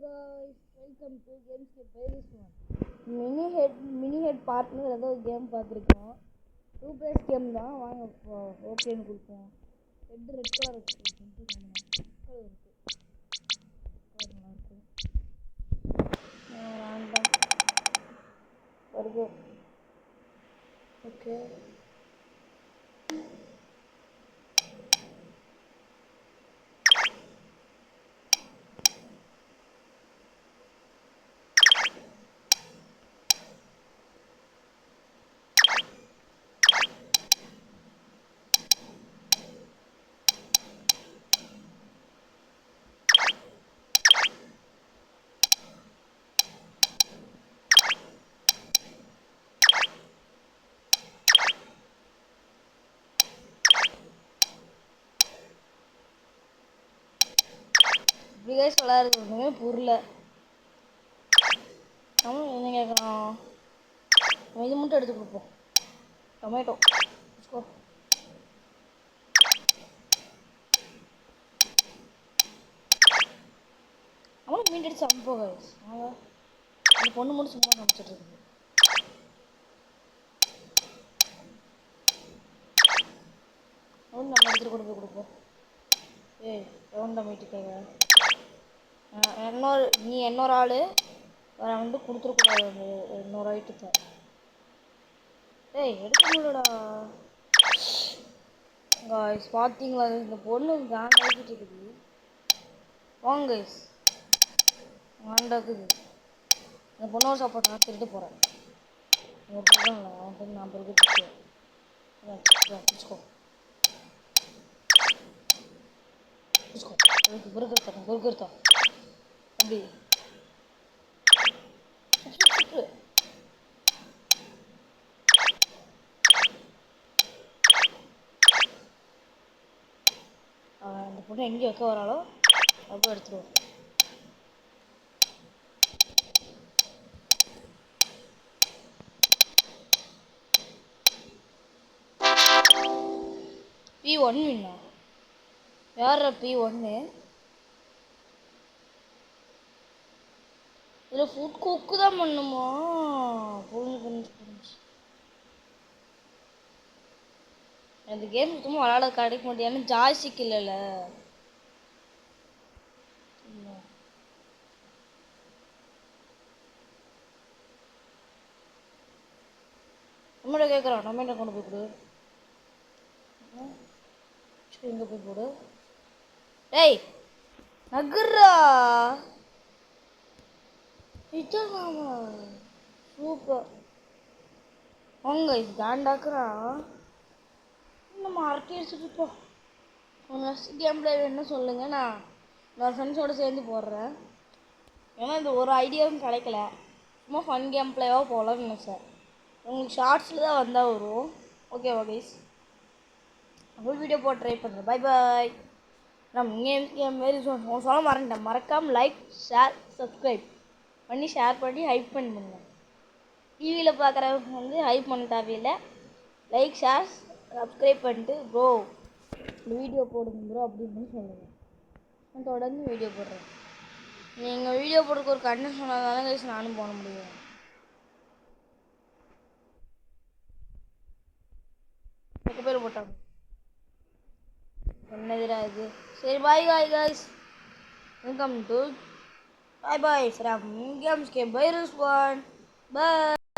guys, welcome to Gamescape by this one. Mini head partner ஏதோ game பார்த்துருக்கோம். 2 players game தான். வாங்க ஓகேன்னு கொடுப்போம். ஹெட் ரெட் கலர் இருக்கு. நல்லா இருக்கு. ரேண்டம் வருது. ஓகே. இப்படி கைஸ் விளையாடுறது ஒன்றுமே புரியல. நம்ம என்ன கேட்குறோம், இது மட்டும் எடுத்து கொடுப்போம். டொமேட்டோ அவனும் மீன் அடிச்சு அனுப்போ கைஸ். அந்த பொண்ணு மட்டும் சும்மா காமிச்சிட்டு இருக்குது. அவனு நம்ம எடுத்துகிட்டு கொண்டு போய் கொடுப்போம். ஏய் எவன்டா மீட்டுக்காங்க. நீ இன்னொரு ஆள் வேற வந்து கொடுத்துருக்கூடாது. இன்னொரு ஐட்டத்தை ஏய் எடுக்க முடியலடா காய்ஸ். பார்த்தீங்களா இந்த பொண்ணு காண்ட் ஆகிட்டு இருக்குது. வாங்க கைஸ், காண்டாக்குது. இந்த பொண்ணோட சாப்பாடு நான் திருட்டு போகிறேன். உங்கள் பொண்ணு இல்லை, அவன் பொண்ணு நான் பிறகு பிடிச்சிக்கோ பொறுக்கிறதா அப்படி அந்த பொண்ணு எங்கே வைக்க வராளோ அப்போ எடுத்துருவோம். P1 வின்னா யார P1 இதில் ஃபுட் குக்கு தான் பண்ணுமா? புரிஞ்சு அந்த கேம் சுத்தமாக விளாட கிடைக்க மாட்டேன். ஜாய்ஸ்டிக் இல்லைல்ல. நம்மள கேட்குறான் டொமேட்டோ கொண்டு போய் கொடு. இங்கே போய் போடு. டேய் நகர்றா. இதாமா சூப்பர். வாங்க இது காண்டாக்குறான். நம்ம அரட்டி அடிச்சுட்டு இருப்போம். நெக்ஸ்ட் கேம் பிளே வேணும்னு சொல்லுங்கள், நான் ஃப்ரெண்ட்ஸோடு சேர்ந்து போடுறேன். ஏன்னா இந்த ஒரு ஐடியாவும் கிடைக்கல. சும்மா ஃபன் கேம் பிளேவாக போகலான்னு நினச்சேன். உங்களுக்கு ஷார்ட்ஸில் தான் வந்தால் வரும். ஓகேவா கைஸ்? ஃபுல் வீடியோ போட்டு ட்ரை பண்ணுறேன். Bye bye. நம்ம கேம் மாரி சொல்ல மறந்துட்டேன். மறக்காமல் லைக் ஷேர் சப்ஸ்கிரைப் பண்ணி ஷேர் பண்ணி ஹைப் பண்ணுங்க. டிவியில் பார்க்குறவங்க வந்து ஹைப் பண்ண தேவையில்லை. லைக் ஷேர் சப்ஸ்கிரைப் பண்ணிட்டு ப்ரோ இந்த வீடியோ போடுங்க ப்ரோ அப்படின்னு சொல்லுங்கள். நான் தொடர்ந்து வீடியோ போடுறேன். நீங்கள் வீடியோ போடுறதுக்கு ஒரு கண்டென்ட் சொன்னால் தானே கைஸ் நானும் போட முடியும். பேர் போட்டாங்க என்னதுடா இது. சரி bye guys, welcome to bye from Gamescape by this one. Bye.